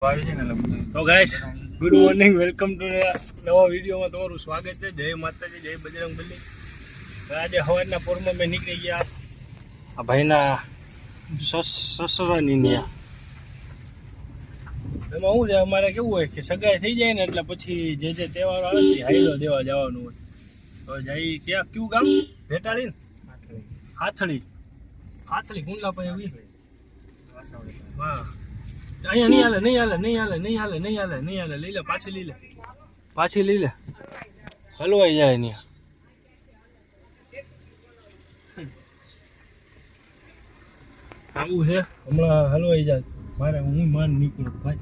તો guys good morning, welcome to નવા વિડીયોમાં તમારું સ્વાગત છે. જય માતાજી, જય બજરંગબલી. આજે સવારના પોરમાં મેં નીકળી ગયા આ ભાઈના સસરાની ત્યાં. એમાં શું છે, અમારે કેવું હોય કે સગાઈ થઈ જાય ને એટલે પછી જે તહેવારો આવે ને હાઈલો દેવા જવાનું હોય. તો જઈ ત્યાં કયું ગામ? ભેટાળી ને હાથળી કુંડલા પાસે એવી. હા, અહીંયા નહીં હાલે. લઈ લે, પાછી લઈ લે. હલવાઈ જાય અહીંયા. આવું છે, હમણાં હલવાઈ જાય મારે. હું માન નીકળું ભાઈ.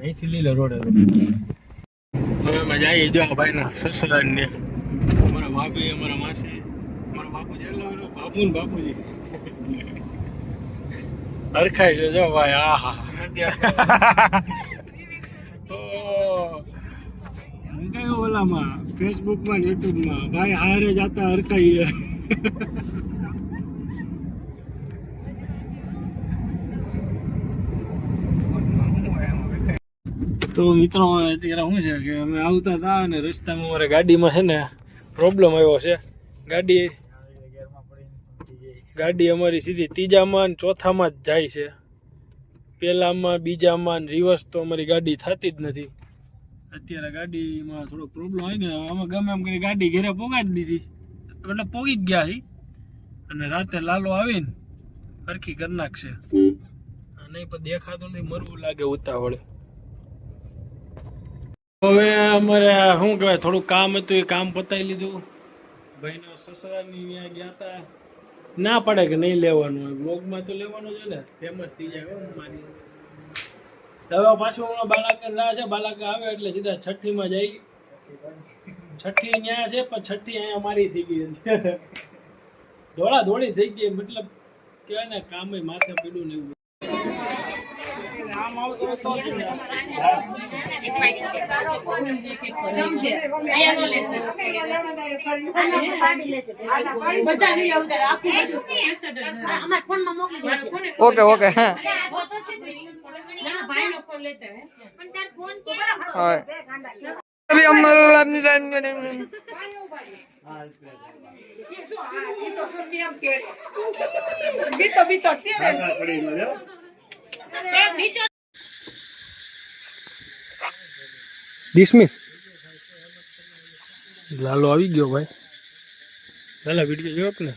અહીંથી લઈ લે રોડે. હવે અમે જઈએ જો ભાઈના સસરાને. અમારા ભાભી, અમારા માસી, અમારા બાપુજી, બાપુ ને બાપુજી હરખાઈ જો ભાઈ. આહા હું કયો ઓલામાં ફેસબુકમાં ને યુટ્યુબમાં ભાઈ હારે જાતા હરખાઈએ. તો મિત્રો અત્યારે શું છે કે અમે આવતા હતા અને રસ્તામાં અમારે ગાડીમાં છે ને પ્રોબ્લેમ આવ્યો છે. ગાડી અમારી સીધી ત્રીજામાં ને ચોથામાં જ જાય છે. પહેલામાં, બીજામાં રિવર્સ તો અમારી ગાડી થતી જ નથી. અત્યારે ગાડીમાં થોડો પ્રોબ્લેમ આવી ગયો. અમે ગમે એમ કરી ગાડી ઘરે પોગાડી દીધી, એટલે પોગી જ ગયા છે. અને રાતે લાલો આવીને સરખી કરી નાખશે. નહીં પણ દેખાતું નથી, મરવું લાગે ઉતાવળે. હવે અમારે શું કહેવાય, થોડું કામ હતું, એ કામ પતાવી લીધું. ભાઈનો સસરાની ત્યાં ગયા હતા. ના પડે કે નહીં લેવાનું હોય, બ્લોગમાં તો લેવાનું છે ને, ફેમસ થઈ જાય મારી. હવે પાછું હમણાં બાલાકા ના છે, બાલાકા આવે એટલે સીધા છઠ્ઠીમાં જઈ. છઠ્ઠી ન્યા છે પણ છઠ્ઠી અહીંયા મારી થઈ ગઈ. દોડી થઈ ગઈ, મતલબ કહેવાય ને કામ માથે પીડું ને એવું. આમ આવતો ઓકે ડિસમિસ. લાલો આવી ગયો ભાઈ. પહેલા વિડીયો જોયો ને.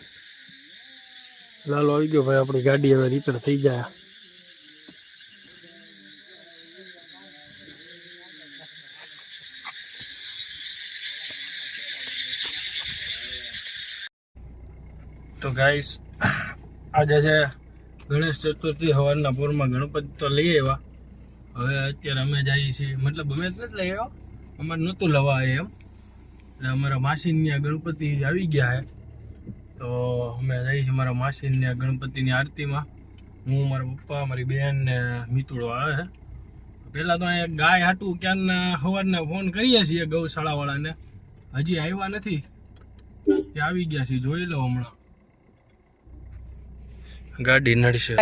લાલો આવી ગયો ભાઈ. આપણી ગાડી હવે રિપેર થઈ જાય. તો ગાઈસ, આજે છે ગણેશ ચતુર્થી. સવારના પોરમાં ગણપતિ તો લઈ આવ્યા. હવે અત્યારે અમે જઈએ છીએ, મતલબ અમે જ નથી લઈ આવ્યા, અમારે નહોતું લવા એમ. એટલે અમારા માસીની ગણપતિ આવી ગયા છે. તો અમે જઈએ છીએ મારા માસીની ગણપતિની આરતીમાં. હું, મારા પપ્પા, મારી બેન ને મિતુડો આવે છે. પહેલાં તો અહીંયા ગાય હાટું ક્યારના સવારના ફોન કરીએ છીએ ગૌશાળાવાળાને. હજી આવ્યા નથી, કે આવી ગયા છીએ. જોઈ લો હમણાં ગાડી નડશે.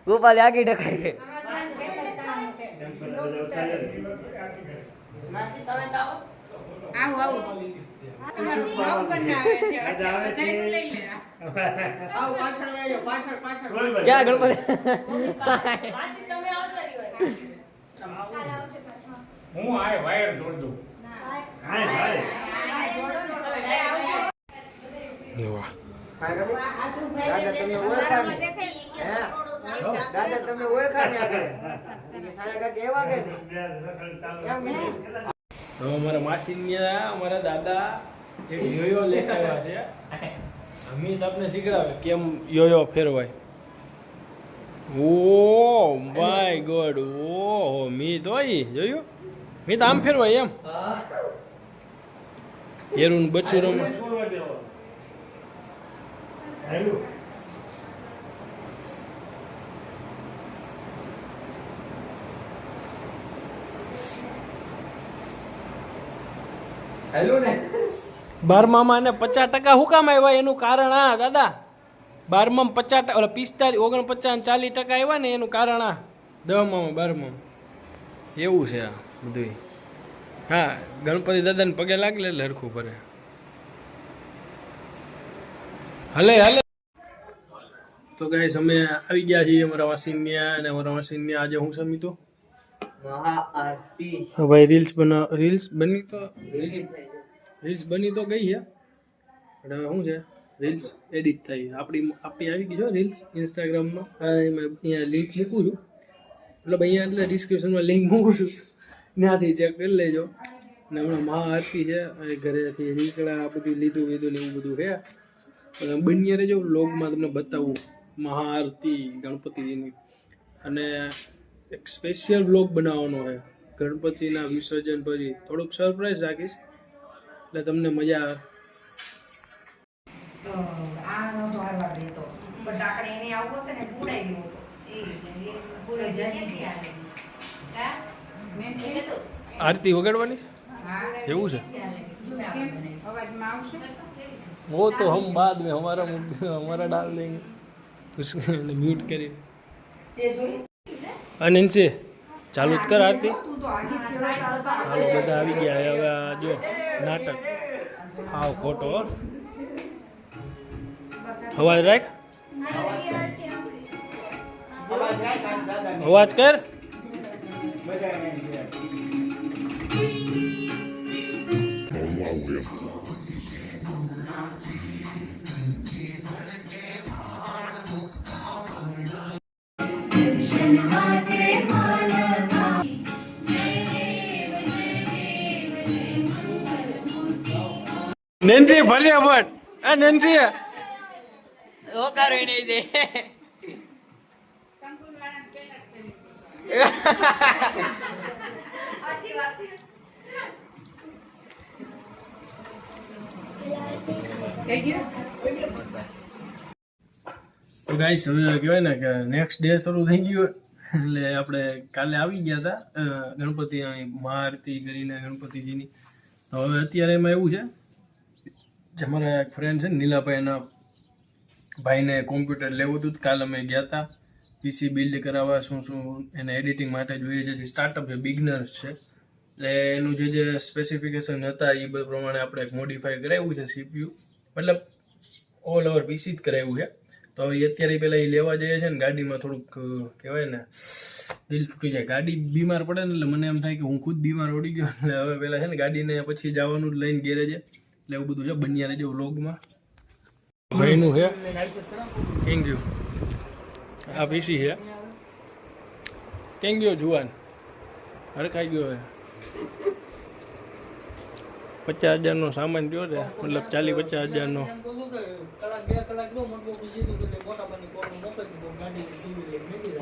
ગોપાલ આગળ ઢકાઈ ગઈ. ક્યાં ગણપતિ? હું આય વાયર જોડ દઉં. દાદા તમને ઓળખા ને આગળ અમારા માસી અમારા દાદા એક યોયો લેતા આવ્યા છે. અમિત આપને શીખડાવે કેમ યોયો ફેરવાય. Oh my God. ઓહો મીત હોય જોયું? મીત આમ ફેરવાય એમ. હેરું બચ્ચું રમ. હેલો ને 12માં ને 50% શું કામ આવ્યા એનું કારણ આ દાદા 12માં 50 ઓલા 45 49 અને 40% આવ્યા ને એનું કારણ આ 10માં 12માં એવું છે આ બધું. હા ગણપતિ દાદાને પગે લાગે એટલે હરખું પડે. હલે હલે. તો ગાઈસ અમે આવી ગયા છીએ અમારા વાસીન્યા અને અમારા વાસીન્યા આજે હું સમીતો મહાઆરતી ભાઈ રીલ્સ બની તો રીલ્સ બની તો ગઈ છે પણ હવે શું છે રીલ્સ એડિટ થઈ આપણી આવી ગઈ છે રીલ્સ ઇન્સ્ટાગ્રામમાં અહીંયા લિંક મૂકું છું મતલબ અહીંયા એટલે ડિસ્ક્રિપ્શનમાં લિંક મૂકું છું ત્યાંથી ચેક કરી લેજો. અને હમણાં મહાઆરતી છે ઘરેથી નીકળ્યા આ બધું લીધું ને એવું બધું છે. બની રહેજો વ્લોગમાં તમને બતાવું મહાઆરતી ગણપતિજીની. અને એક સ્પેશિયલ વ્લોગ બનાવવાનો છે ગણપતિના વિસર્જન પછી થોડુંક સરપ્રાઈઝ રાખીશ એટલે તમને મજા આવે. તો આ નહોતો હારવા દેતો પણ આપણે એને આવું હશે ને પૂડાઈ ગયો હતો એ પૂડાઈ જતી કા મેં કીધું આરતી વગાડવાની એવું છે અવાજમાં આવશે वो तो हम बाद में हमारा डाल देंगे उसको म्यूट કરી તે જોઈ અને ઇનસે ચાલુ જ કર આરતી. તું તો આગી છેડો ચાલતા હાલો બધા આવી ગયા હવે આ જો નાટક હાવ ખોટો હો. અવાજ રાખ અવાજ કર. નેન્સી ફટાફટ આ નેન્સી ઓકારો નહીં દે આછી વાત છે કે ગયો તો ગાઈસ હવે કહેવાય ને કે નેક્સ્ટ ડે શરૂ થઈ ગયો એટલે આપણે કાલે આવી ગયા હતા ગણપતિ મહાઆરતી કરીને ગણપતિજીની. તો હવે અત્યારે એમાં એવું છે જે અમારા એક ફ્રેન્ડ છે ને નીલાભાઈ એના ભાઈને કોમ્પ્યુટર લેવું હતું. કાલે અમે ગયા હતા પીસી બિલ્ડ કરાવવા શું એને એડિટિંગ માટે જોઈએ છે. જે સ્ટાર્ટઅપ છે બિગનર્સ છે એટલે એનું જે સ્પેસિફિકેશન હતા એ પ્રમાણે આપણે એક મોડિફાઈ કરાવ્યું છે સીપીયુ મતલબ ઓલ ઓવર પીસી જ કરાવ્યું છે. તો એ અત્યારે પહેલાં એ લેવા જઈએ છે ને ગાડીમાં થોડુંક કહેવાય ને દિલ તૂટી જાય. ગાડી બીમાર પડે ને એટલે મને એમ થાય કે હું ખુદ બીમાર પડી ગયો એટલે હવે પહેલાં છે ને ગાડીને પછી જવાનું જ લઈને ગેરેજે એટલે એવું બધું છે. બન્યા રહેજો વ્લોગમાં. ભાઈનું છે થેન્ક યુ આ પીસી છે થેન્ક યુ જુવાન હરખાઈ ગયો છે 50,000નો સામાન થયો છે મતલબ 40-50,000નો.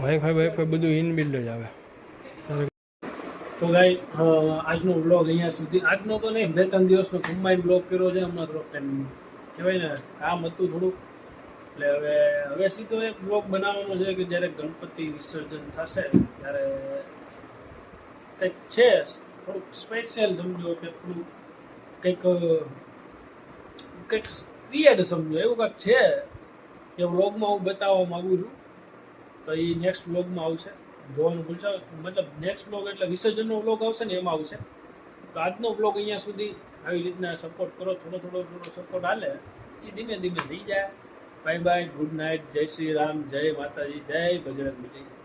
વાઈફાઈ બધું ઇનબિલ્ડ જ આવે. તો ગાઈસ આજનો બ્લોગ અહીંયા સુધી આજનો તો નહીં 2-3 દિવસનો કમ્બાઈન બ્લોગ કર્યો છે. હમણાં થોડોક કહેવાય ને કામ હતું થોડુંક એટલે હવે સીધો એક બ્લોગ બનાવવાનો છે કે જ્યારે ગણપતિ વિસર્જન થશે ત્યારે કંઈક છે થોડુંક સ્પેશિયલ સમજો કે થોડુંક કંઈક ક્રિએટ સમજો એવું કંઈક છે એ વ્લોગમાં હું બતાવવા માગું છું. તો એ નેક્સ્ટ વ્લોગમાં આવશે જોવાનું ભૂલશો મતલબ નેક્સ્ટ વ્લોગ એટલે વિસર્જનનો વ્લોગ આવશે ને એમાં આવશે. તો આજનો વ્લોગ અહીંયા સુધી આવી રીતના સપોર્ટ કરો થોડો સપોર્ટ હાલે એ ધીમે ધીમે થઈ જાય. બાય બાય ગુડ નાઇટ જય શ્રી રામ જય માતાજી જય બજરંગબલી.